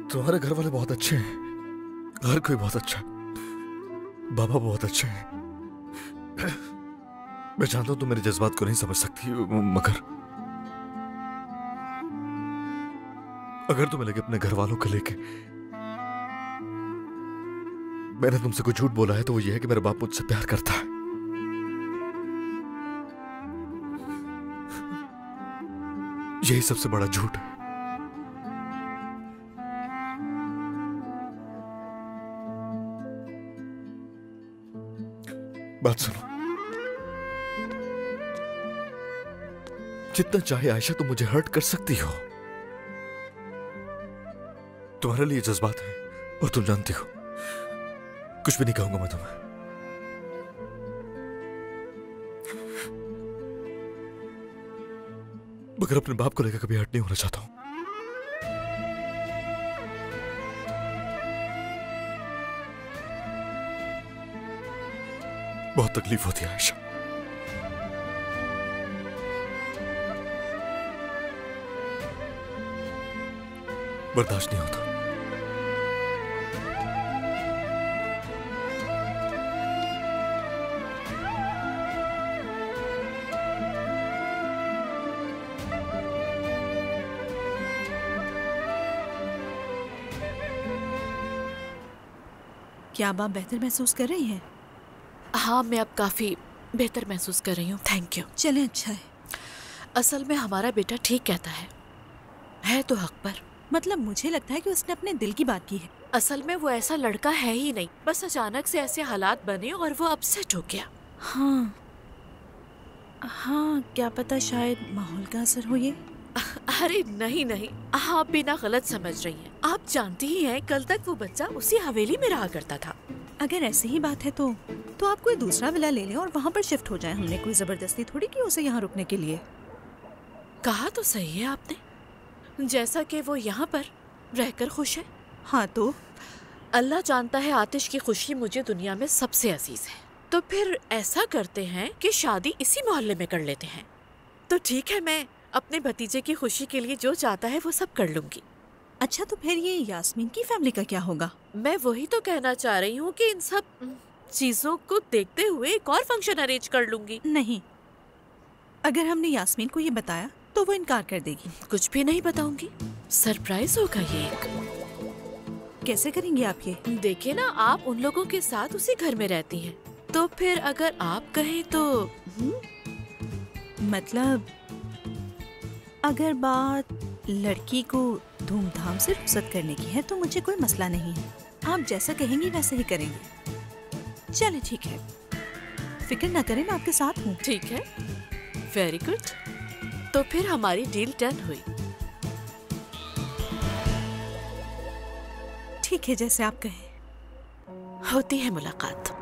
तुम्हारे घर वाले बहुत अच्छे हैं, घर कोई बहुत अच्छा है, बाबा बहुत अच्छे हैं। मैं जानता हूं तुम मेरे जज्बात को नहीं समझ सकती, मगर अगर तुम्हें लगे अपने घर वालों को लेके मैंने तुमसे कुछ झूठ बोला है तो वो ये है कि मेरा बाप मुझसे प्यार करता है। यही सबसे बड़ा झूठ है। बात सुनो, जितना चाहे आयशा तुम मुझे हर्ट कर सकती हो, तुम्हारे लिए जज्बात है और तुम जानती हो कुछ भी नहीं कहूंगा मैं तुम्हें। मगर अपने बाप को लेकर कभी हर्ट नहीं होना चाहता हूं। बहुत तकलीफ होती है आयशा। बर्दाश्त नहीं होता। क्या आप बेहतर महसूस कर रही हैं? हाँ, मैं अब काफी बेहतर महसूस कर रही हूँ, थैंक यू। चलें, अच्छा है। असल में हमारा बेटा ठीक कहता है तो हक पर। मतलब मुझे लगता है कि उसने अपने दिल की बात की है। असल में वो ऐसा लड़का है ही नहीं, बस अचानक से ऐसे हालात बने और वो अपसेट हो गया। हाँ हाँ, क्या पता शायद माहौल का असर हो ये। अरे नहीं नहीं, आप भी ना गलत समझ रही हैं। आप जानती ही हैं, कल तक वो बच्चा उसी हवेली में रहा करता था। अगर ऐसी ही बात है तो आप कोई दूसरा विला ले लें और वहाँ पर शिफ्ट हो जाएं। हमने कोई जबरदस्ती थोड़ी की उसे यहाँ रुकने के लिए। कहा तो सही है आपने, जैसा कि वो यहाँ पर रहकर खुश है। हाँ तो अल्लाह जानता है आतिश की खुशी मुझे दुनिया में सबसे अजीज है। तो फिर ऐसा करते हैं कि शादी इसी मोहल्ले में कर लेते हैं। तो ठीक है, मैं अपने भतीजे की खुशी के लिए जो चाहता है वो सब कर लूंगी। अच्छा, तो फिर ये यास्मीन की फैमिली का क्या होगा? मैं वही तो कहना चाह रही हूँ कि इन सब चीजों को देखते हुए एक और फंक्शन अरेंज कर लूंगी। नहीं, अगर हमने यास्मीन को ये बताया तो वो इनकार कर देगी। कुछ भी नहीं बताऊंगी, सरप्राइज होगा ये एक। कैसे करेंगी आप ये? देखिए ना, आप उन लोगों के साथ उसी घर में रहती हैं, तो फिर अगर आप कहें तो मतलब अगर बात लड़की को धूमधाम से रुखसत करने की है तो मुझे कोई मसला नहीं है। आप जैसा कहेंगी वैसे ही करेंगे। चले ठीक है, फिक्र ना करें, मैं आपके साथ हूँ। ठीक है, वेरी गुड। तो फिर हमारी डील डन हुई। ठीक है, जैसे आप कहें। होती है मुलाकात।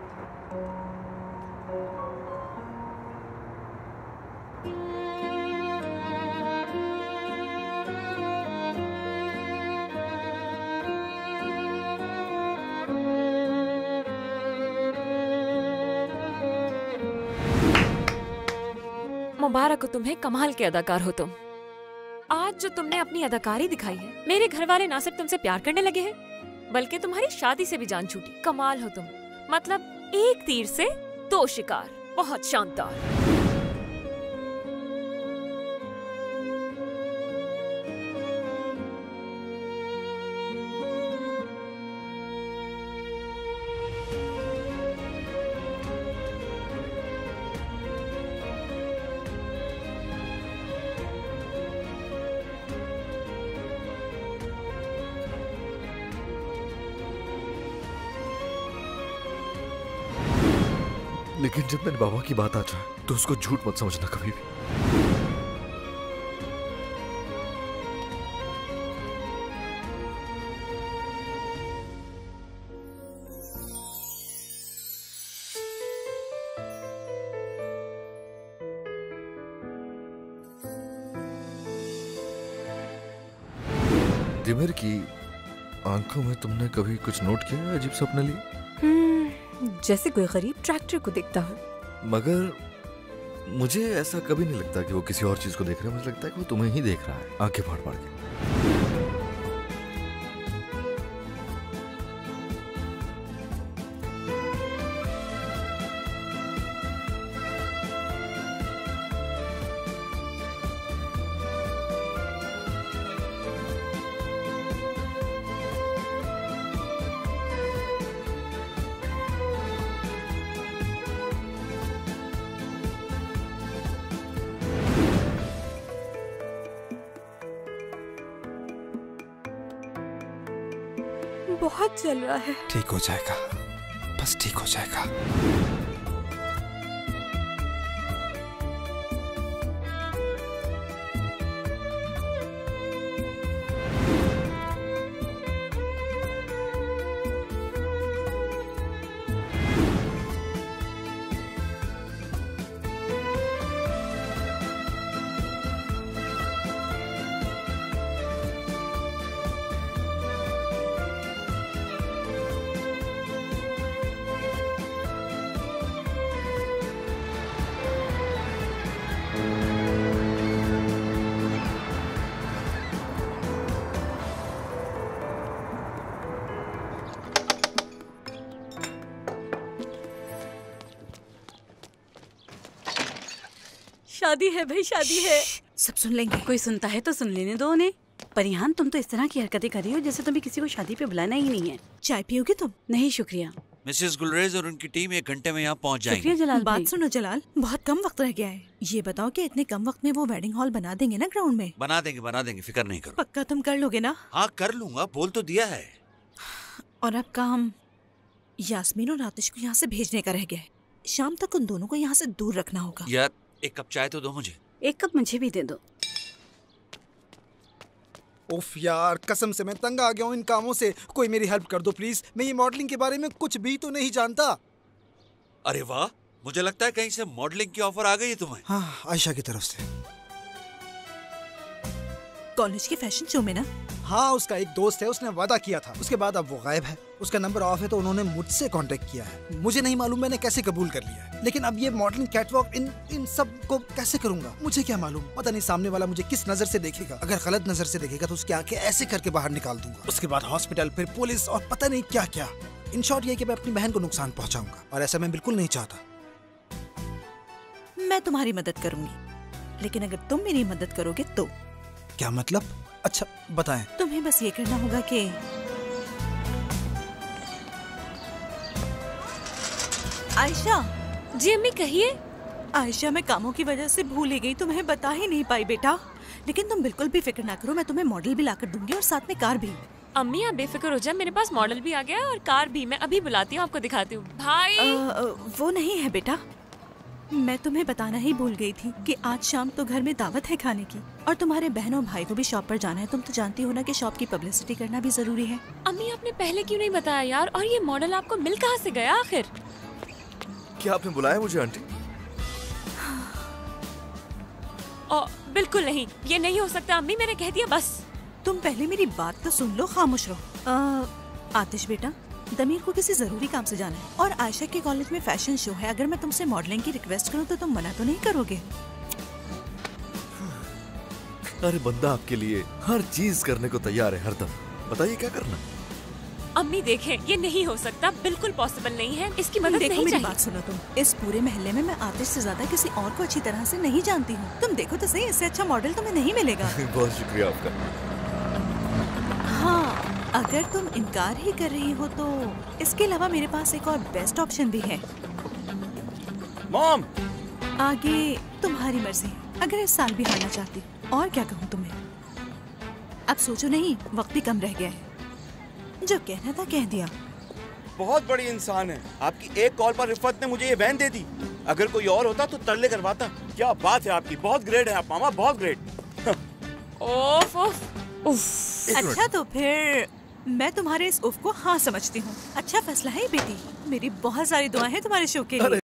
मुबारक हो तुम्हें, कमाल के अदाकार हो तुम। आज जो तुमने अपनी अदाकारी दिखाई है, मेरे घर वाले ना सिर्फ तुमसे प्यार करने लगे हैं बल्कि तुम्हारी शादी से भी जान छूटी। कमाल हो तुम, मतलब एक तीर से दो शिकार। बहुत शानदार। लेकिन जब मेरे बाबा की बात आ जाए तो उसको झूठ मत समझना कभी भी। दिमिर की आंखों में तुमने कभी कुछ नोट किया है अजीब सा अपने लिए? जैसे कोई गरीब ट्रैक्टर को देखता हो। मगर मुझे ऐसा कभी नहीं लगता कि वो किसी और चीज को देख रहा है। मुझे लगता है कि वो तुम्हें ही देख रहा है, आंखें फाड़ फाड़ के। बहुत चल रहा है। ठीक हो जाएगा, बस ठीक हो जाएगा। शादी है भाई, शादी है। सब सुन लेंगे। कोई सुनता है तो सुन लेने दो उन्हें। परिहान, तुम तो इस तरह की हरकतें कर रही हो जैसे तुम्हें किसी को शादी पे बुलाना ही नहीं है। चाय पियोगे तुम? नहीं शुक्रिया। मिसेस गुलरेज और उनकी टीम 1 घंटे में यहाँ पहुँच शुक्रिया जाएंगे। जलाल भाई। बात सुनो जलाल, बहुत कम वक्त रह गया है। ये बताओ कि इतने कम वक्त में वो वेडिंग हॉल बना देंगे ना ग्राउंड में? बना देंगे, फिक्र नहीं करो। पक्का तुम कर लोगे ना? हाँ कर लूंगा, बोल तो दिया है। और अब काम यास्मीन और आतिश को यहाँ से भेजने का रह गया है। शाम तक उन दोनों को यहाँ से दूर रखना होगा। यार 1 कप चाय तो दो मुझे। 1 कप मुझे भी दे दो। उफ यार, कसम से मैं तंग आ गया हूँ इन कामों से। कोई मेरी हेल्प कर दो प्लीज। मैं ये मॉडलिंग के बारे में कुछ भी तो नहीं जानता। अरे वाह, मुझे लगता है कहीं से मॉडलिंग की ऑफर आ गई है तुम्हें। हाँ, आयशा की तरफ से। कॉलेज के फैशन शो में ना? हाँ, उसका एक दोस्त है, उसने वादा किया था। उसके बाद अब वो गायब है। उसका नंबर ऑफ है तो उन्होंने मुझसे कांटेक्ट किया है। मुझे नहीं मालूम मैंने कैसे कबूल कर लिया है। लेकिन अब ये मॉडलिंग, कैटवॉक, इन सब को कैसे करूंगा? मुझे क्या मालूम। पता नहीं सामने वाला मुझे किस नजर से देखेगा। अगर गलत नजर से देखेगा तो उसकी आंखें ऐसे करके बाहर निकाल दूंगा। उसके बाद हॉस्पिटल, फिर पुलिस और पता नहीं क्या क्या। इन शॉर्ट ये कि मैं अपनी बहन को नुकसान पहुंचाऊंगा और ऐसा मैं बिल्कुल नहीं चाहता। मैं तुम्हारी मदद करूंगी, लेकिन अगर तुम मेरी मदद करोगे तो। क्या मतलब? अच्छा बताएं। तुम्हें बस ये करना होगा कि आयशा। जी अम्मी कहिए। आयशा, मैं कामों की वजह से भूल ही गई, तुम्हें बता ही नहीं पाई बेटा। लेकिन तुम बिल्कुल भी फिक्र ना करो, मैं तुम्हें मॉडल भी लाकर दूंगी और साथ में कार भी। अम्मी आप बेफिक्र हो जाए, मेरे पास मॉडल भी आ गया है और कार भी। मैं अभी बुलाती हूँ, आपको दिखाती हूँ। भाई वो नहीं है बेटा, मैं तुम्हें बताना ही भूल गई थी कि आज शाम तो घर में दावत है खाने की, और तुम्हारे बहन और भाई को भी शॉप पर जाना है। तुम तो जानती हो ना कि शॉप की पब्लिसिटी करना भी जरूरी है। अम्मी आपने पहले क्यों नहीं बताया यार? और ये मॉडल आपको मिल कहाँ से गया आखिर? क्या आपने बुलाया मुझे आंटी? बिल्कुल नहीं, ये नहीं हो सकता अम्मी, मैंने कह दिया बस। तुम पहले मेरी बात तो सुन लो, खामोश रहो। आतिश बेटा, दमीर को किसी जरूरी काम से जाना है और आयशा के कॉलेज में फैशन शो है। अगर मैं तुमसे मॉडलिंग की रिक्वेस्ट करूं तो तुम मना तो नहीं करोगे? अरे बंदा आपके लिए हर चीज करने को तैयार है हरदम। बताइए क्या करना? अम्मी देखें, ये नहीं हो सकता, बिल्कुल पॉसिबल नहीं है। इसकी मदद देखो नहीं मेरी चाहिए। बात सुनो तुम। इस पूरे महल्ले में मैं आतिश से ज्यादा किसी और को अच्छी तरह से नहीं जानती हूँ। तुम देखो तो सही, इससे अच्छा मॉडल तुम्हें नहीं मिलेगा। बहुत शुक्रिया आपका। हाँ, अगर तुम इनकार ही कर रही हो तो इसके अलावा मेरे पास एक और बेस्ट ऑप्शन भी है। मॉम, आगे तुम्हारी मर्जी, अगर इस साल भी हारना चाहती। और क्या कहूँ तुम्हें, अब सोचो नहीं, वक्त भी कम रह गया है। जो कहना था कह दिया। बहुत बड़ी इंसान है। आपकी एक कॉल पर रिफत ने मुझे ये वैन दे दी। अगर कोई और होता तो तरले करवाता। क्या बात है आपकी, बहुत ग्रेट है आप मामा, बहुत ग्रेट। ओफ ओफ उफ। अच्छा तो फिर मैं तुम्हारे इस उफ को हाँ समझती हूँ। अच्छा फैसला है बेटी, मेरी बहुत सारी दुआएं हैं तुम्हारे शो के लिए।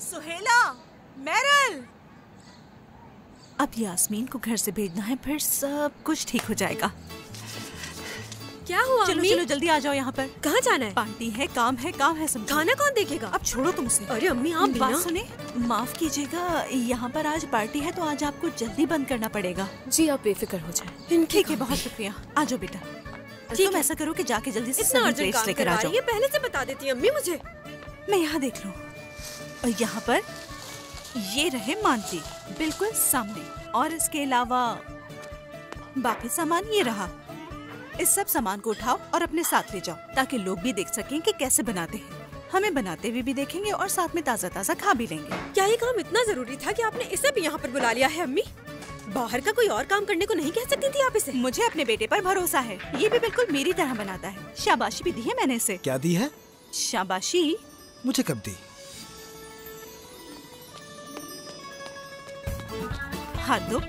सुहेला, मेरल, अब यास्मीन को घर से भेजना है, फिर सब कुछ ठीक हो जाएगा। क्या हुआ? चलो चलो जल्दी आ जाओ यहाँ पर। कहाँ जाना है? पार्टी है, काम है, काम है, समझो। खाना कौन देखेगा? अब छोड़ो तुमसे। अरे अम्मी आप भी बात ना। सुने, माफ कीजिएगा, यहाँ पर आज पार्टी है तो आज आपको जल्दी बंद करना पड़ेगा। जी आप बेफिक्र हो जाए। ठीक है, बहुत शुक्रिया। आ जाओ बेटा। तुम ऐसा करो कि जाके जल्दी से इतना सभी अर्जेंट प्लेट्स काम लेकर आ करवा जाओ। रही है, पहले से बता देती अम्मी मुझे। मैं यहाँ देख लूँ। और यहाँ पर ये रहे मांटी बिल्कुल सामने, और इसके अलावा बाकी सामान ये रहा। इस सब सामान को उठाओ और अपने साथ ले जाओ ताकि लोग भी देख सकें कि कैसे बनाते हैं। हमें बनाते हुए भी देखेंगे और साथ में ताज़ा ताज़ा खा भी लेंगे। क्या ये काम इतना जरूरी था कि आपने इसे भी यहाँ पर बुला लिया है अम्मी? बाहर का कोई और काम करने को नहीं कह सकती थी आप इसे? मुझे अपने बेटे पर भरोसा है, ये भी बिल्कुल मेरी तरह बनाता है। शाबाशी भी दी है मैंने इसे। क्या दी है? शाबाशी। मुझे कब दी? हाथ दो।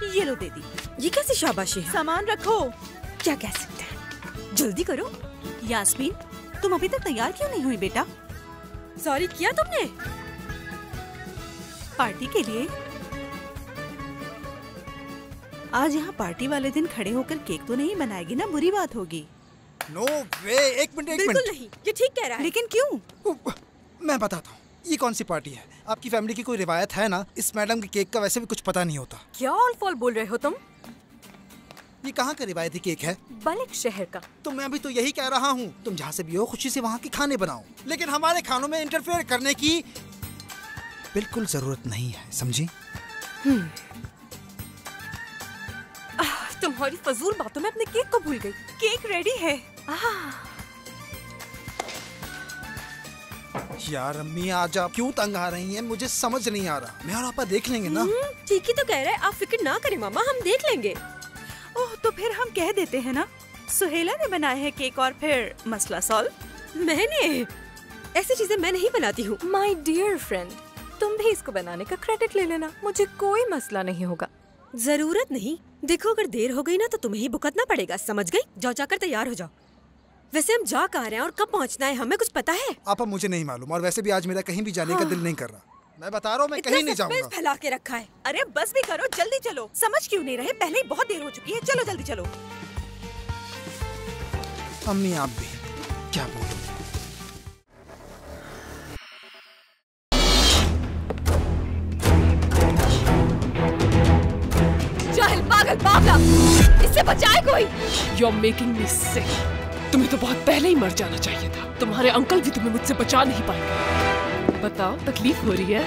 ये लो दे दी। ये कैसी शाबाशी है? सामान रखो। क्या कह सकते हैं? जल्दी करो। यास्मीन, तुम अभी तक तैयार क्यों नहीं हुई बेटा? सॉरी किया तुमने? पार्टी के लिए? आज यहाँ पार्टी वाले दिन खड़े होकर केक तो नहीं बनाएगी ना, बुरी बात होगी। नो वे, एक मिनट। बिल्कुल नहीं, ये ठीक कह रहा है। लेकिन क्यों? मैं बताता हूँ, ये कौन सी पार्टी है? आपकी फैमिली की कोई रिवायत है ना? इस मैडम के केक का वैसे भी कुछ पता नहीं होता। क्या ऑल फॉल बोल रहे हो तुम? ये कहाँ का रिवायती केक है? बलिक शहर का। तो मैं भी तो यही कह रहा हूँ, तुम जहाँ से भी हो खुशी से वहाँ के खाने बनाओ, लेकिन हमारे खानों में इंटरफेयर करने की बिल्कुल जरूरत नहीं है, समझी? तुम्हारी फजूल बातों में अपने केक को भूल गई। केक रेडी है। यार अम्मी आज आप क्यों तंग आ रही हैं? मुझे समझ नहीं आ रहा। मैं और आपा देख लेंगे ना। ठीक ही तो कह रहे हैं, आप फिक्र ना करें मामा, हम देख लेंगे। ओह, तो फिर हम कह देते हैं ना, सुहेला ने बनाया है केक और फिर मसला सॉल्व। मैंने? ऐसी चीजें मैं नहीं बनाती हूँ। माय डियर फ्रेंड, तुम भी इसको बनाने का क्रेडिट ले लेना, मुझे कोई मसला नहीं होगा। जरूरत नहीं। देखो अगर देर हो गई ना तो तुम्हें ही भुगतना पड़ेगा, समझ गई? जाओ जाकर तैयार हो जाओ। वैसे हम जा कहाँ रहे हैं और कब पहुँचना है, हमें कुछ पता है? आपा मुझे नहीं मालूम, और वैसे भी आज मेरा कहीं भी जाने का दिल नहीं कर रहा। मैं बता रहा हूँ, मैं कहीं नहीं जाऊँगा। फैला के रखा है। अरे बस भी करो, जल्दी चलो। समझ क्यों नहीं रहे? पहले ही बहुत देर हो चुकी है। चलो जल्दी चलो। अम्मी आप भी क्या बोलो? जाहिल पागल बावला, इससे बचाए कोई। You're making me sick. तुम्हें तो बहुत पहले ही मर जाना चाहिए था। तुम्हारे अंकल भी तुम्हें मुझसे बचा नहीं पाएंगे। बताओ तकलीफ हो रही है?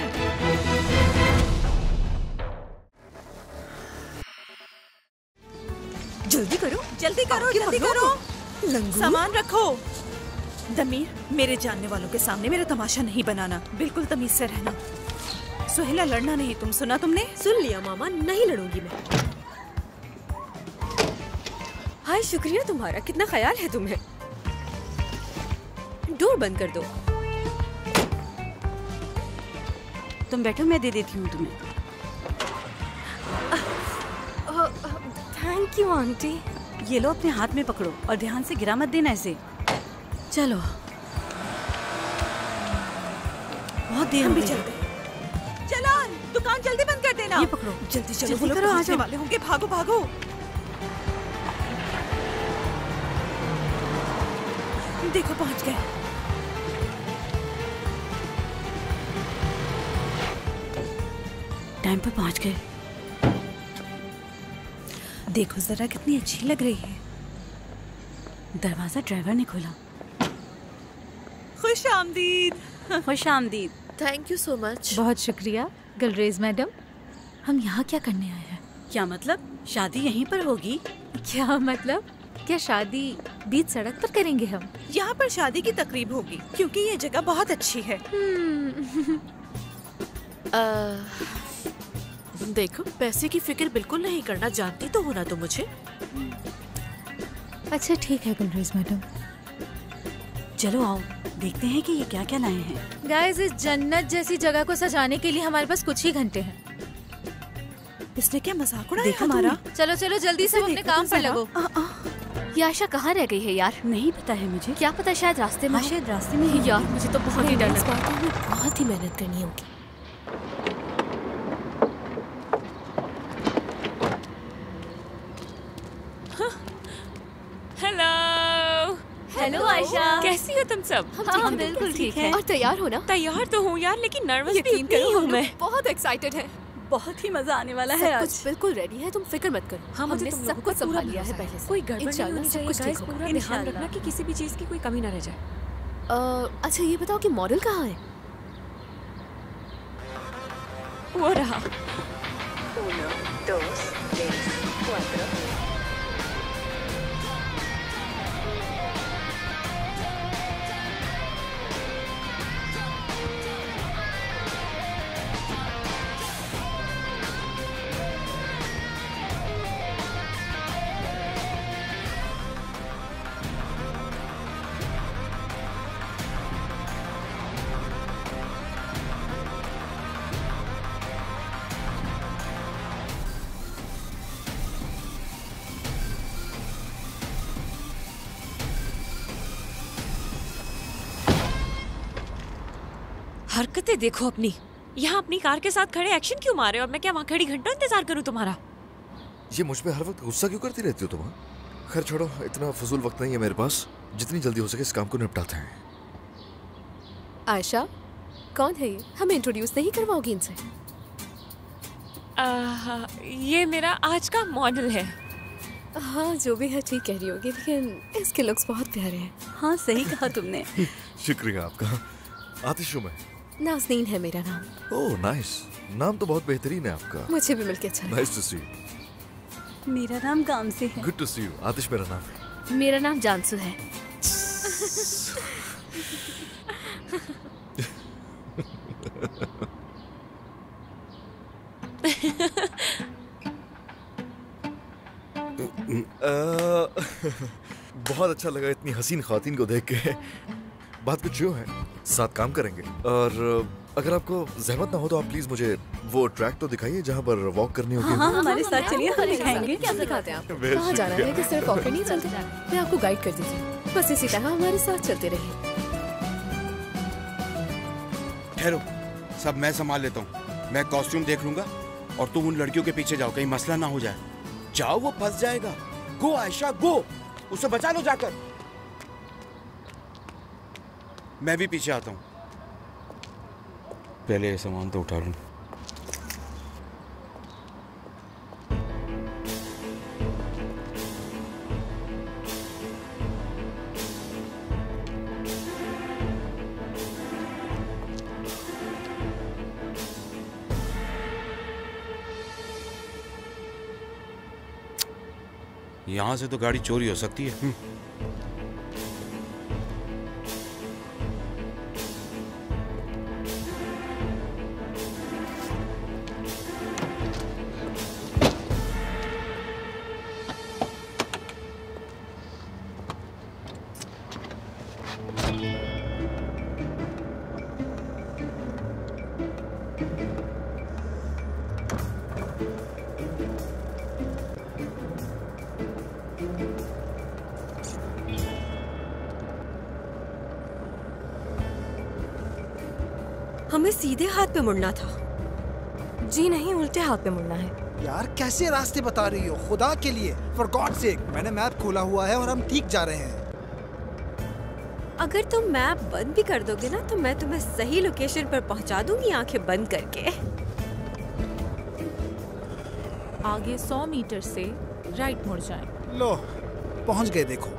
जल्दी करो, जल्दी करो, जल्दी करो। लंगू। सामान रखो। दमीर, मेरे जानने वालों के सामने मेरा तमाशा नहीं बनाना, बिल्कुल तमीज से रहना। सुहेला लड़ना नहीं, तुम सुना तुमने? सुन लिया मामा, नहीं लड़ूंगी मैं। हाय शुक्रिया तुम्हारा, कितना ख्याल है तुम्हें। डोर बंद कर दो। तुम बैठो, मैं दे देती हूँ तुम्हें। Thank you aunty. ये लो, अपने हाथ में पकड़ो और ध्यान से गिरा मत देना ऐसे। चलो, बहुत देर हम हो भी गई। चलते हैं। चलो, दुकान जल्दी बंद कर देना। ये पकड़ो, जल्दी चलो, जल्दी वो लोग करो, आ पहुंचने जाओ। वाले होंगे। भागो भागो। देखो पहुंच गए। टाइम पे पहुंच गए। देखो जरा कितनी अच्छी लग रही है। दरवाजा ड्राइवर ने खोला। खुश आमदीद। खुश आमदीद। Thank you so much. बहुत शुक्रिया गलरेज मैडम। हम यहाँ क्या करने आए हैं? क्या मतलब? शादी यहीं पर होगी? क्या मतलब? क्या शादी बीच सड़क पर करेंगे हम? यहाँ पर शादी की तकरीब होगी क्योंकि ये जगह बहुत अच्छी है। देखो, पैसे की फिक्र बिल्कुल नहीं करना, जानती तो हो ना तुम मुझे। अच्छा ठीक है गलरेज मैडम। चलो आओ, देखते हैं कि ये क्या क्या लाए हैं। गाइस, इस जन्नत जैसी जगह को सजाने के लिए हमारे पास कुछ ही घंटे हैं। इसने क्या मजाक उड़ाया देखा हमारा? चलो चलो जल्दी से अपने काम पर लगो। ये आशा कहाँ रह गई है यार? नहीं पता है मुझे। क्या पता, शायद रास्ते में। शायद रास्ते में ही। यार मुझे तो बहुत ही डर लग रहा है। बहुत ही मेहनत करनी होगी। हेलो आयशा। कैसी हो तुम सब? हम बिल्कुल ठीक है। और तैयार हो ना? तैयार तो हूँ यार, लेकिन नर्वस भी यकीन इतनी करो हूँ हम मैं। बहुत एक्साइटेड है। बहुत ही मजा आने वाला है सब आज। कुछ बिल्कुल रेडी है, तुम फिक्र मत करो। हमने सब कुछ संभाल लिया है पहले से। कोई गड़बड़ नहीं इंशाल्लाह होनी सब चाहिए कुछ गाइस, ठीक पूरा होगा। ध्यान रखना कि किसी भी चीज की कोई कमी ना रह जाए। अच्छा ये बताओ कि मॉडल कहाँ है? वो रहा। हरकतें देखो अपनी। यहाँ अपनी कार के साथ खड़े एक्शन क्यों मारे, और मैं क्या वहाँ खड़ी घंटों इंतजार करूँ तुम्हारा? ये मुझ पे हर वक्त गुस्सा क्यों करती रहती हो तुम? खैर छोड़ो, इतना फजूल वक्त नहीं है मेरे पास। जितनी जल्दी हो सके इस काम को निपटाते हैं। आयशा कौन है ये? हमें इंट्रोड्यूस नहीं करवाओगी इनसे? ये मेरा आज का मॉडल है। हाँ जो भी है ठीक कह रही होगी, लेकिन इसके लुक्स बहुत प्यारे हैं। हाँ सही कहा तुमने। शुक्रिया आपका। आतिश हूँ मैं। नाज़नीन है मेरा नाम। ओह नाइस, नाम तो बहुत बेहतरीन है आपका। मुझे भी मिलके अच्छा लगा। Nice to see you. मेरा नाम काम से है। Good to see you. Atish मेरा नाम है। मेरा नाम जानसू है। बहुत अच्छा लगा इतनी हसीन खातिन को देख के। बात कुछ यूँ है, साथ काम करेंगे, और अगर आपको जहमत ना हो तो आप प्लीज मुझे वो ट्रैक तो दिखाइए जहाँ पर वॉक करनी होगी। हाँ हमारे साथ चलिए, हम दिखाएंगे। क्या दिखाते हैं आप? कहाँ जाना है कि सिर्फ वॉक नहीं चलते? मैं आपको गाइड कर देती, बस इसी तरह हमारे साथ चलते रहिए। ठहरो, सब मैं संभाल लेता हूँ। मैं कॉस्ट्यूम देख लूंगा और तुम उन लड़कियों के पीछे जाओ, कहीं मसला ना हो जाए। जाओ, वो फंस जाएगा। गो आयशा गो, उसे बचा लो जाकर। मैं भी पीछे आता हूँ। पहले ये सामान तो उठा लूं। यहां से तो गाड़ी चोरी हो सकती है। हमें सीधे हाथ पे मुड़ना था। जी नहीं, उल्टे हाथ पे मुड़ना है। यार कैसे रास्ते बता रही हो, खुदा के लिए, फॉर गॉड सेक। मैंने मैप खोला हुआ है और हम ठीक जा रहे हैं। अगर तुम मैप बंद भी कर दोगे ना तो मैं तुम्हें सही लोकेशन पर पहुंचा दूंगी, आंखें बंद करके। आगे 100 मीटर से राइट मुड़ जाएं। लो पहुंच गए, देखो।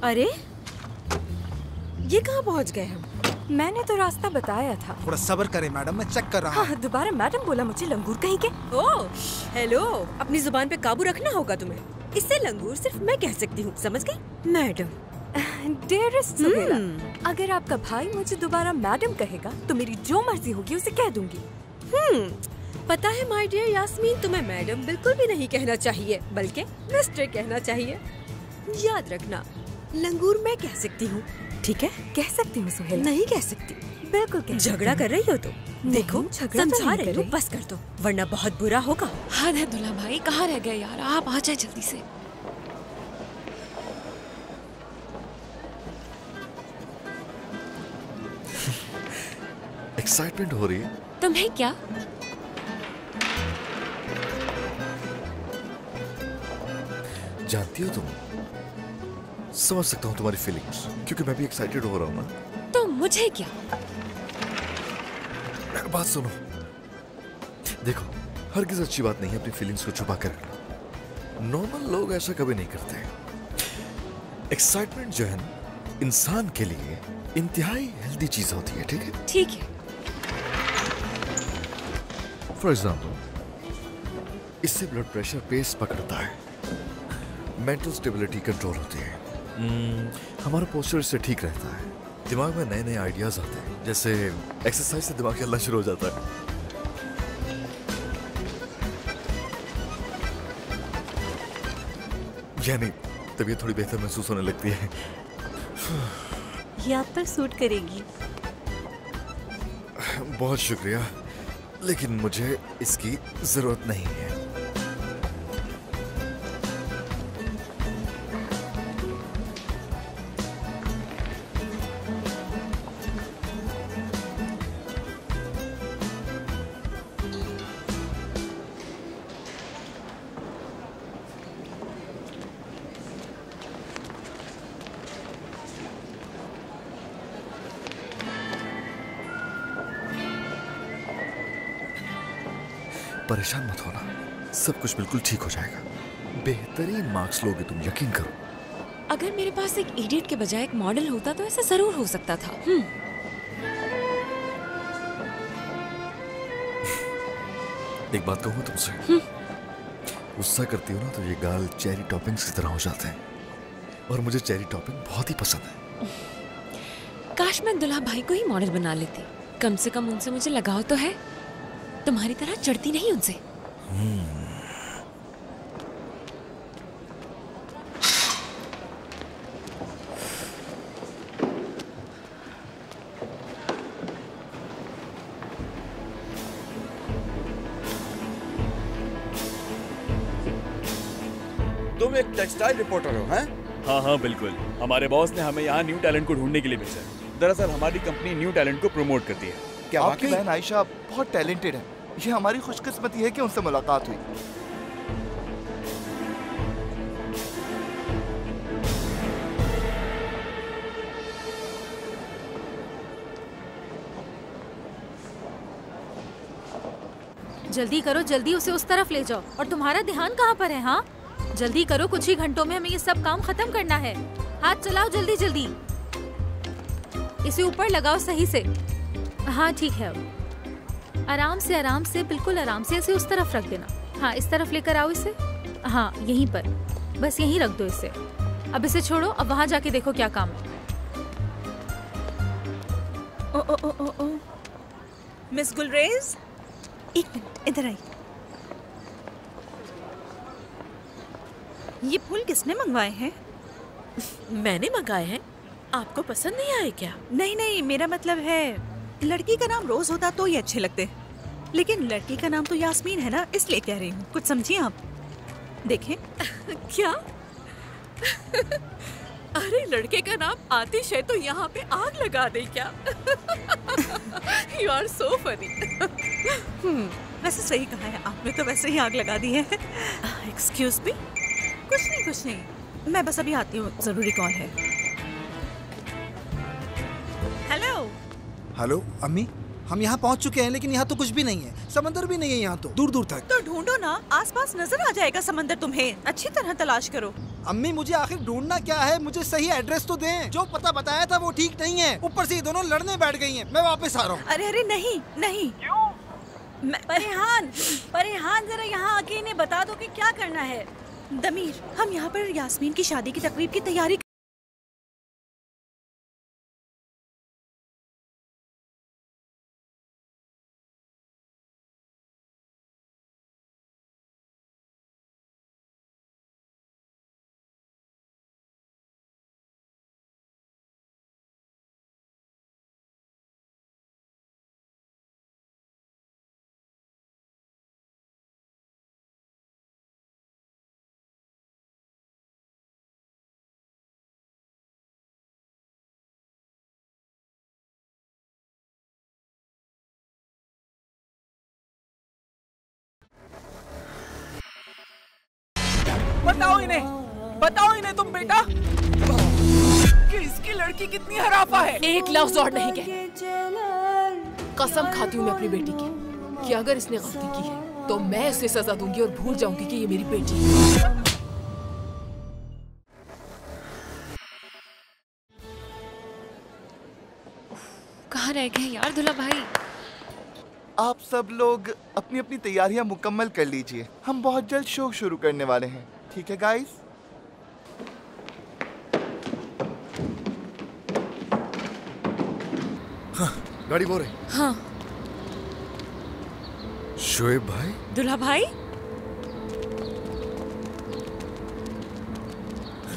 अरे ये कहाँ पहुँच गए हम? मैंने तो रास्ता बताया था। थोड़ा सब्र करें मैडम, मैं चेक कर रहा हूँ। हाँ, दोबारा मैडम बोला मुझे, लंगूर कहीं के। ओह हेलो, अपनी जुबान पे काबू रखना होगा तुम्हें। इससे लंगूर सिर्फ मैं कह सकती हूँ, समझ गई मैडम? डेयरेस्ट सुहेला, अगर आपका भाई मुझे दोबारा मैडम कहेगा तो मेरी जो मर्जी होगी उसे कह दूंगी। पता है माय डियर यास्मीन, तुम्हें मैडम बिल्कुल भी नहीं कहना चाहिए, बल्कि मिस्टर कहना चाहिए। याद रखना, लंगूर मैं कह सकती हूँ, ठीक है? कह सकती हूँ सुहेला। नहीं कह सकती। बिल्कुल कह। झगड़ा कर रही हो तो देखो, झगड़ा समझा रही हो, बस कर दो वरना बहुत बुरा होगा। हद है दुल्हा भाई, कहाँ रह गए यार? आप आ जाए जल्दी से। एक्साइटमेंट हो रही है। तुम्हें क्या? जानती हो तुम, समझ सकता हूँ तुम्हारी फीलिंग्स, क्योंकि मैं भी एक्साइटेड हो रहा हूँ ना। तो मुझे क्या? बात सुनो, देखो हरगिज अच्छी बात नहीं है अपनी फीलिंग्स को छुपा कर रखना। नॉर्मल लोग ऐसा कभी नहीं करते। एक्साइटमेंट जो है ना, इंसान के लिए इंतहाई हेल्दी चीज होती है, ठीक है? ठीक है। फॉर एग्जाम्पल, इससे ब्लड प्रेशर पेस पकड़ता है, मेंटल स्टेबिलिटी कंट्रोल होती है, हमारा पोस्चर इससे ठीक रहता है, दिमाग में नए नए आइडियाज आते हैं, जैसे एक्सरसाइज से दिमाग चलना शुरू हो जाता है। यानी तबीयत थोड़ी बेहतर महसूस होने लगती है। ये आप पर सूट करेगी। बहुत शुक्रिया, लेकिन मुझे इसकी जरूरत नहीं है। परेशान मत होना, सब कुछ बिल्कुल ठीक हो जाएगा। बेहतरीन मार्क्स लोगे तुम, यकीन करो। अगर मेरे पास एक इडियट के बजाय एक मॉडल होता तो ऐसा जरूर हो सकता था। एक बात कहूँ तुमसे, गुस्सा करती हो ना तो ये गाल चेरी टॉपिंग्स की तरह हो जाते हैं, और मुझे चेरी टॉपिंग बहुत ही पसंद है। काश मैं दुल्हा भाई को ही मॉडल बना लेती, कम से कम उनसे मुझे लगाव तो है, तुम्हारी तरह चढ़ती नहीं उनसे। तुम एक टेक्सटाइल रिपोर्टर हो, हैं? हाँ हाँ बिल्कुल, हमारे बॉस ने हमें यहाँ न्यू टैलेंट को ढूंढने के लिए भेजा है। दरअसल हमारी कंपनी न्यू टैलेंट को प्रमोट करती है। क्या आपकी बहन आयशा बहुत टैलेंटेड है। ये हमारी खुशकिस्मती है कि उनसे मुलाकात हुई। जल्दी करो, जल्दी उसे उस तरफ ले जाओ। और तुम्हारा ध्यान कहाँ पर है? हाँ जल्दी करो, कुछ ही घंटों में हमें ये सब काम खत्म करना है। हाथ चलाओ जल्दी जल्दी। इसे ऊपर लगाओ सही से। हाँ ठीक है, आराम से बिल्कुल आराम से इसे उस तरफ रख देना। हाँ इस तरफ लेकर आओ इसे। हाँ यहीं पर, बस यहीं रख दो इसे। अब इसे छोड़ो, अब वहां जाके देखो क्या काम है। ओ ओ ओ ओ ओ मिस गुलरेज, एक मिनट इधर आई। ये फूल किसने मंगवाए हैं? मैंने मंगाए हैं। आपको पसंद नहीं आए क्या? नहीं नहीं, मेरा मतलब है लड़की का नाम रोज होता तो ये अच्छे लगते, लेकिन लड़की का नाम तो यास्मीन है ना, इसलिए कह रही हूँ। कुछ समझिए आप। देखें। क्या? अरे लड़के का नाम आतिश है तो यहाँ पे आग लगा दे क्या? You are so funny. वैसे सही कहा है आपने, तो वैसे ही आग लगा दी है। Excuse me. कुछ नहीं, मैं बस अभी आती हूँ, जरूरी कॉल है। हेलो। हेलो अम्मी, हम यहाँ पहुँच चुके हैं, लेकिन यहाँ तो कुछ भी नहीं है। समंदर भी नहीं है यहाँ तो, दूर दूर तक। तो ढूंढो ना, आसपास नजर आ जाएगा समंदर तुम्हें। अच्छी तरह तलाश करो। अम्मी मुझे आखिर ढूंढना क्या है? मुझे सही एड्रेस तो दें। जो पता बताया था वो ठीक नहीं है, ऊपर से ये दोनों लड़ने बैठ गई हैं। मैं वापस आ रहा हूँ। अरे नहीं नहीं। क्यों? परेहान जरा यहाँ आके इन्हें बता दो कि क्या करना है। दमीर, हम यहाँ पर यास्मीन की शादी की तकरीब की तैयारी बताओ इन्हें तुम बेटा कि इसकी लड़की कितनी हराफा है। एक लफ्ज और नहीं कह। कसम खाती हूँ मैं अपनी बेटी की कि अगर इसने गलती की है तो मैं इसे सजा दूंगी और भूल जाऊंगी कि ये मेरी बेटी है। कहाँ रह गए यार दूल्हा भाई? आप सब लोग अपनी अपनी तैयारियां मुकम्मल कर लीजिए, हम बहुत जल्द शो शुरू करने वाले हैं। ठीक है गाइस? हाँ, गाड़ी बोल रही। हाँ। शोएब भाई? दूल्हा भाई?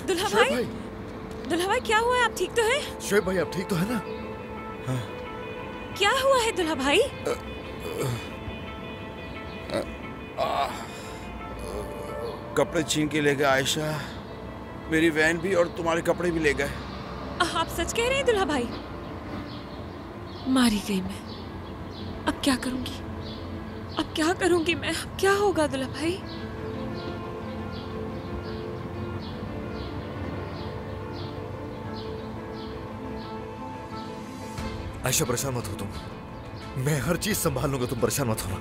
दूल्हा भाई? दूल्हा भाई क्या हुआ है? आप ठीक तो हैं? शोएब भाई आप ठीक तो है ना? हाँ। क्या हुआ है दूल्हा भाई? कपड़े छीन के ले गए आयशा, मेरी वैन भी और तुम्हारे कपड़े भी ले गए। आप सच कह रहे हैं दूल्हा भाई? मारी गई मैं। अब क्या करूंगी? अब क्या करूंगी मैं? अब क्या होगा दूल्हा भाई? आयशा परेशान मत हो तुम, मैं हर चीज संभाल लूंगा, तुम परेशान मत होना।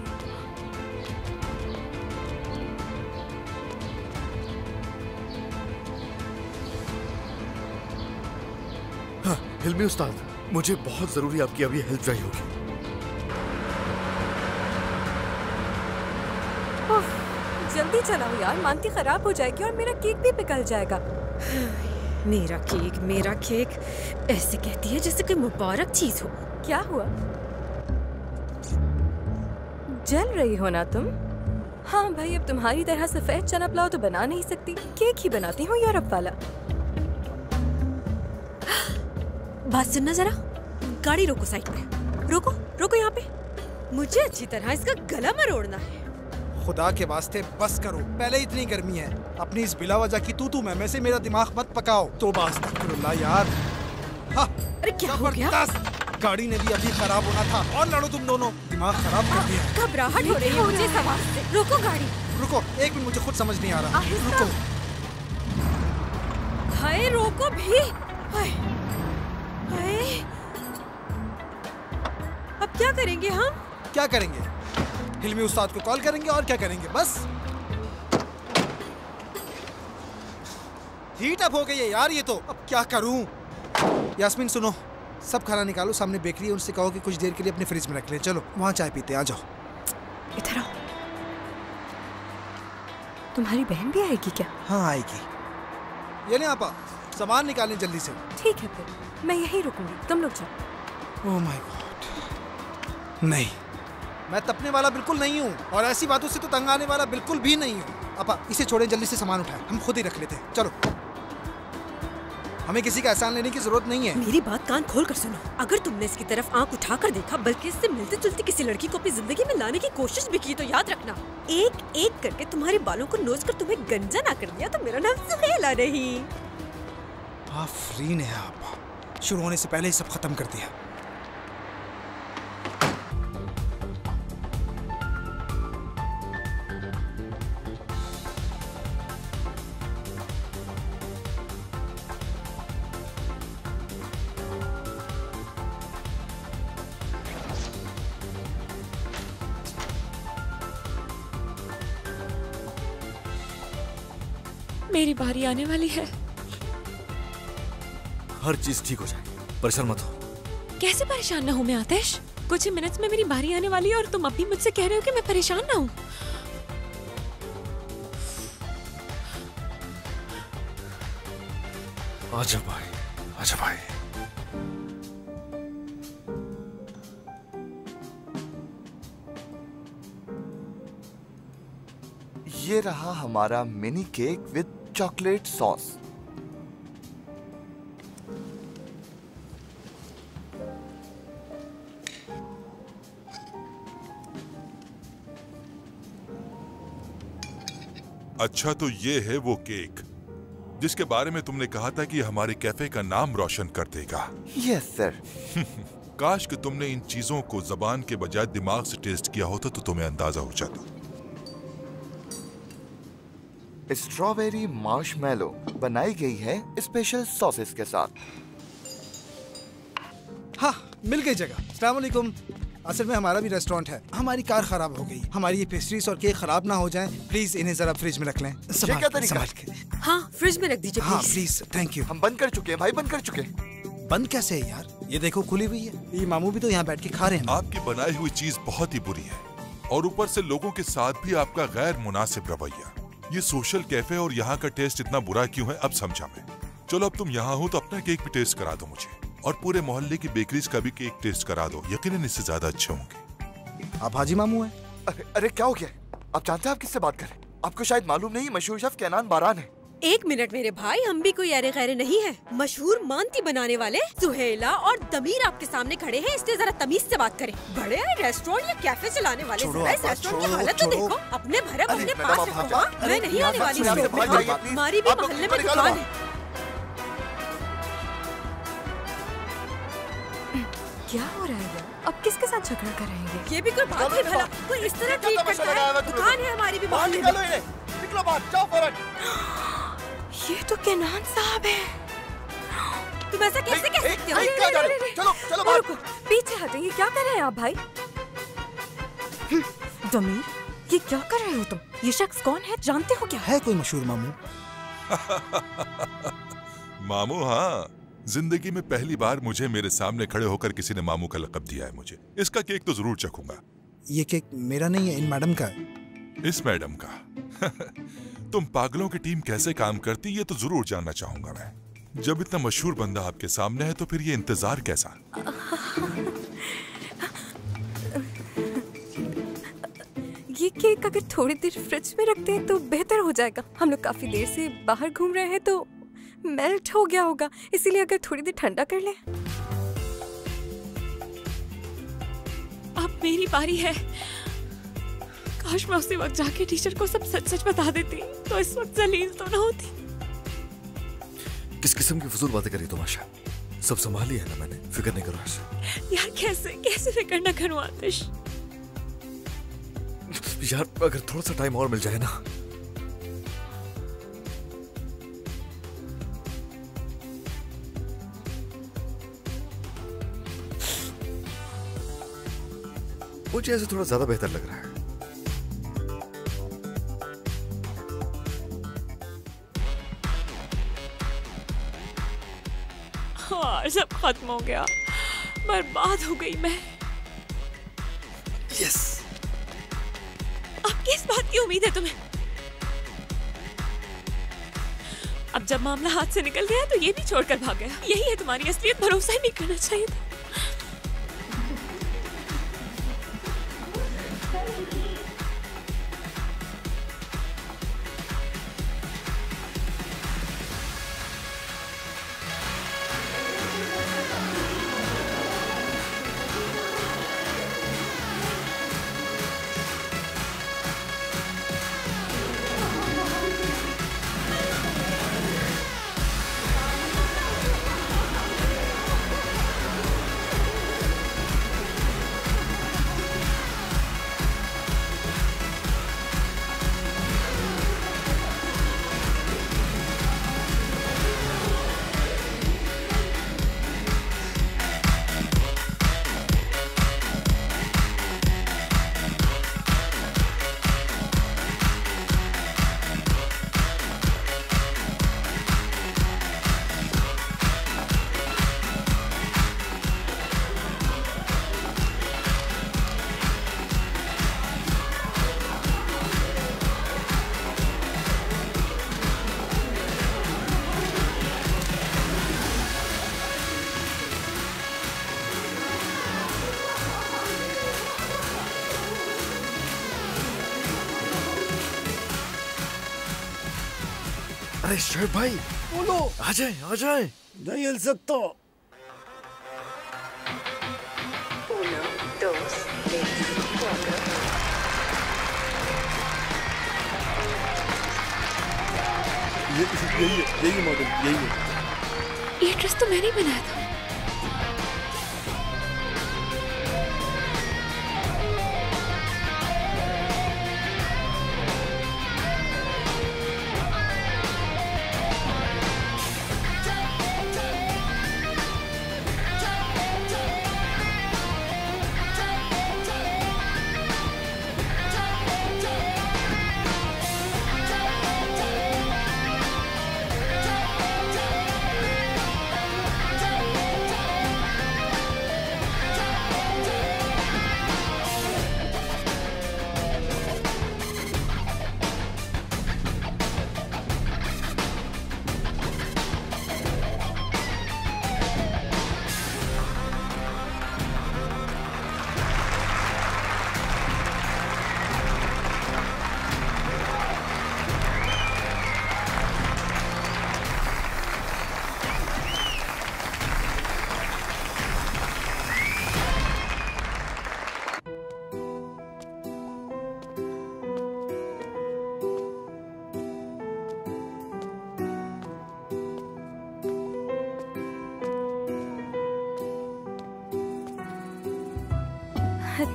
हाँ हिल्मी उस्ताद, मुझे बहुत जरूरी आपकी अभी हेल्प चाहिए होगी। जल्दी चलाओ यार, मानती खराब हो जाएगी और मेरा केक भी पिघल जाएगा। मेरा केक ऐसे कहती है जैसे कोई मुबारक चीज हो। क्या हुआ? जल रही हो ना तुम? हाँ भाई, अब तुम्हारी तरह सफेद चना पुलाव तो बना नहीं सकती, केक ही बनाती हूँ यूरोप वाला। बात सुनना जरा, गाड़ी रोको साइड पे। रोको यहाँ पे। मुझे अच्छी तरह इसका गला मरोड़ना है। खुदा के वास्ते बस करो, पहले इतनी गर्मी है। अपनी इस बिला वजह की तू मैं से मेरा दिमाग मत पकाओ। तो अस्तगफिरुल्लाह यार। हाँ, अरे क्या हो गया? गाड़ी ने भी अभी खराब होना था और लड़ो तुम दोनों, दिमाग खराब कर दिया। घबराहट हो रही है मुझे सवार से। रोको गाड़ी। रुको एक मिनट, मुझे खुद समझ नहीं आ रहा। रुको। हाय रोको भी। हाय अब क्या करेंगे हम? क्या करेंगे? हिल्मी उस्ताद को कॉल करेंगे और क्या करेंगे? बस हीट अप हो गई है यार ये तो। अब क्या करूं? यास्मीन सुनो, सब खाना निकालो, सामने बेकरी है, उनसे कहो कि कुछ देर के लिए अपने फ्रिज में रख ले। चलो वहाँ चाय पीते, आ जाओ। इधर आओ। तुम्हारी बहन भी आएगी क्या? हाँ आएगी। ये नहीं आपा, सामान निकालें जल्दी से। ठीक है फिर मैं यहीं रुकूंगी, तुम लोग जाओ। ओह माय गॉड, नहीं मैं तपने वाला बिल्कुल नहीं हूँ और ऐसी बातों से तो तंग आने वाला बिल्कुल भी नहीं हूँ। आपा इसे छोड़े, जल्दी से सामान उठाए, हम खुद ही रख लेते हैं। चलो, हमें किसी का एहसान लेने की जरूरत नहीं है। मेरी बात कान खोल कर सुनो, अगर तुमने इसकी तरफ आंख उठाकर देखा, बल्कि इससे मिलते जुलती किसी लड़की को अपनी जिंदगी में लाने की कोशिश भी की, तो याद रखना, एक एक करके तुम्हारे बालों को नोच कर तुम्हें गंजा ना कर दिया तो मेरा नाम सुहेला नहीं। आफरीन है आप, शुरू होने से पहले ही सब खत्म कर दिया। मेरी बारी आने वाली है। हर चीज ठीक हो जाएगी, परेशान मत हो। कैसे परेशान ना हूँ मैं आतिश? कुछ ही मिनट्स में मेरी बारी आने वाली है और तुम अभी मुझसे कह रहे हो कि मैं परेशान ना हूँ। आजा भाई, आजा भाई। ये रहा हमारा mini cake with chocolate sauce. अच्छा तो ये है वो केक जिसके बारे में तुमने कहा था कि हमारे कैफे का नाम रोशन कर देगा। Yes sir. काश कि तुमने इन चीजों को जबान के बजाय दिमाग से टेस्ट किया होता तो तुम्हें अंदाजा हो जाता। स्ट्रॉबेरी मार्शमैलो बनाई गई है स्पेशल सॉसेस के साथ। हाँ, मिल गई जगह। अस्सलाम वालेकुम। असल में हमारा भी रेस्टोरेंट है। हमारी कार खराब हो गई। हमारी ये पेस्ट्रीज और केक खराब ना हो जाएं। प्लीज इन्हें जरा फ्रिज में रख लें। संभाल के। हाँ, फ्रिज में रख दीजिए। हाँ प्लीज, थैंक यू। हम बंद कर चुके हैं भाई, बंद कर चुके हैं। बंद कैसे है यार? ये देखो खुली हुई है। ये मामू भी तो यहाँ बैठ के खा रहे हैं। आपकी बनाई हुई चीज बहुत ही बुरी है और ऊपर से लोगों के साथ भी आपका गैर मुनासिब रवैया। ये सोशल कैफे और यहाँ का टेस्ट इतना बुरा क्यों है अब समझा मैं। चलो अब तुम यहाँ हो तो अपना केक भी टेस्ट करा दो मुझे, और पूरे मोहल्ले की बेकरीज का भी केक टेस्ट करा दो। यकीनन इससे ज्यादा अच्छे होंगे। आप हाजी मामू हैं? अरे क्या हो गया? आप जानते हैं आप किससे बात कर रहे हैं? आपको शायद मालूम नहीं, मशहूर शेफ केनान बारान है। एक मिनट मेरे भाई, हम भी कोई अरे गैरे नहीं है। मशहूर मांती बनाने वाले सुहेला और दमीर आपके सामने खड़े हैं, इसलिए जरा तमीज से बात करें। बड़े रेस्टोरेंट या कैफे चलाने वाले इस रेस्टोरेंट की हालत तो देखो। अपने भरम अपने पास रखो। मैं नहीं आने वाली। हमारी भी मोहल्ले में दुकान है। क्या हो रहा है? अब किसके साथ झगड़ा कर रहे हैं? ये भी कोई बात है भला? कोई इस तरह ट्रीट करता है? दुकान है हमारी भी मोहल्ले में। निकलो बाहर, जाओ फौरन। ये तो केनान साहब है। तुम ऐसा कैसे कह सकते हो? चलो चलो बाहर। पीछे हटो। ये क्या कर रहे हैं आप भाई? दमीर, ये क्या कर रहे हो तुम? ये शख्स कौन है, जानते हो क्या? है कोई मशहूर मामू? मामू? हाँ, जिंदगी में पहली बार मुझे मेरे सामने खड़े होकर किसी ने मामू का लक़ब दिया है मुझे। इसका केक तो जरूर चखूंगा। ये केक मेरा नहीं है, इन मैडम का है। इस मैडम का? तुम पागलों की टीम कैसे काम करती ये तो जरूर जानना चाहूंगा मैं। जब इतना मशहूर बंदा आपके सामने है तो फिर ये इंतजार कैसा? ये केक अगर थोड़ी देर फ्रिज में रखते हैं तो बेहतर हो जाएगा। हम लोग काफी देर से बाहर घूम रहे हैं तो मेल्ट हो गया होगा, इसीलिए अगर थोड़ी देर ठंडा कर ले। अब मेरी बारी है। काश मैं उसी वक्त जाके टीचर को सब सच सच बता देती तो इस वक्त जलील तो ना होती। किस किस्म की फजूल बातें करी तुम आशा? सब संभाल लिया है ना मैंने, फिक्र नहीं करो आशा। यार कैसे कैसे फिक्र ना करूं आतिश? यार अगर थोड़ा सा टाइम और मिल जाए ना। मुझे ऐसे थोड़ा ज्यादा बेहतर लग रहा है। हाँ, सब खत्म हो गया, बर्बाद हो गई मैं। यस। अब किस बात की उम्मीद है तुम्हें? अब जब मामला हाथ से निकल गया तो ये भी छोड़कर भाग गया। यही है तुम्हारी असलियत। भरोसा ही नहीं करना चाहिए था। अरे शोएब भाई, बोलो। आ जाए आ जाए। नहीं हिल सकता। यही मॉडल, यही है। ये ड्रेस तो मैंने ही बनाया था।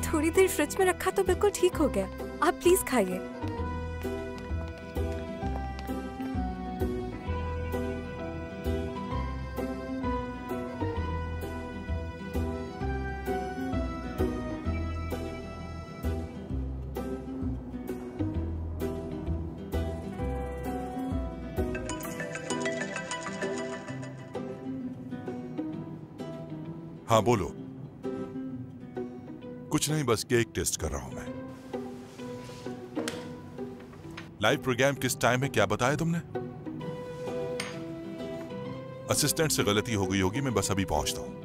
थोड़ी देर फ्रिज में रखा तो बिल्कुल ठीक हो गया। आप प्लीज खाइए। हाँ बोलो। कुछ नहीं, बस केक टेस्ट कर रहा हूं मैं। लाइव प्रोग्राम किस टाइम है क्या बताया तुमने? असिस्टेंट से गलती हो गई होगी, मैं बस अभी पहुंचता हूं।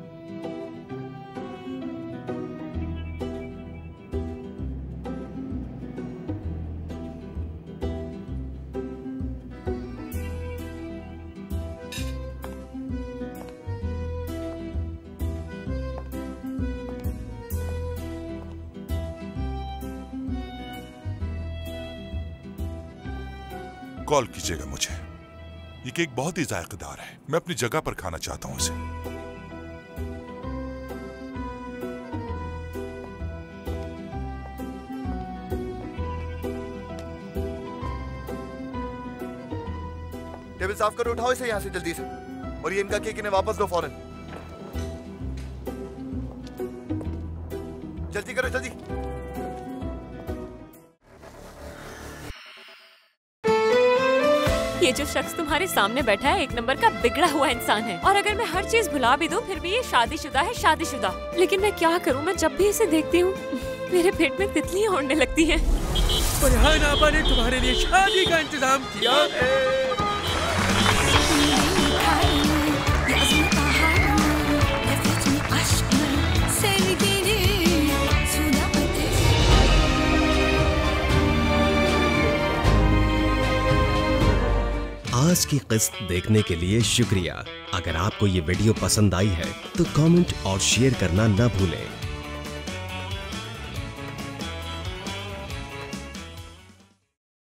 कॉल कीजिएगा मुझे। ये केक बहुत ही जायकेदार है, मैं अपनी जगह पर खाना चाहता हूं इसे। टेबल साफ करो, उठाओ इसे यहाँ से जल्दी से, और ये इनका केक इन्हें वापस दो फौरन। जल्दी करो जल्दी। ये जो शख्स तुम्हारे सामने बैठा है एक नंबर का बिगड़ा हुआ इंसान है। और अगर मैं हर चीज भुला भी दूं फिर भी ये शादीशुदा है, शादीशुदा। लेकिन मैं क्या करूं, मैं जब भी इसे देखती हूँ मेरे पेट में तितलियां उड़ने लगती हैं। फरहान आपा ने तुम्हारे लिए शादी का इंतजाम किया है। आज की किस्त देखने के लिए शुक्रिया। अगर आपको ये वीडियो पसंद आई है तो कमेंट और शेयर करना न भूलें।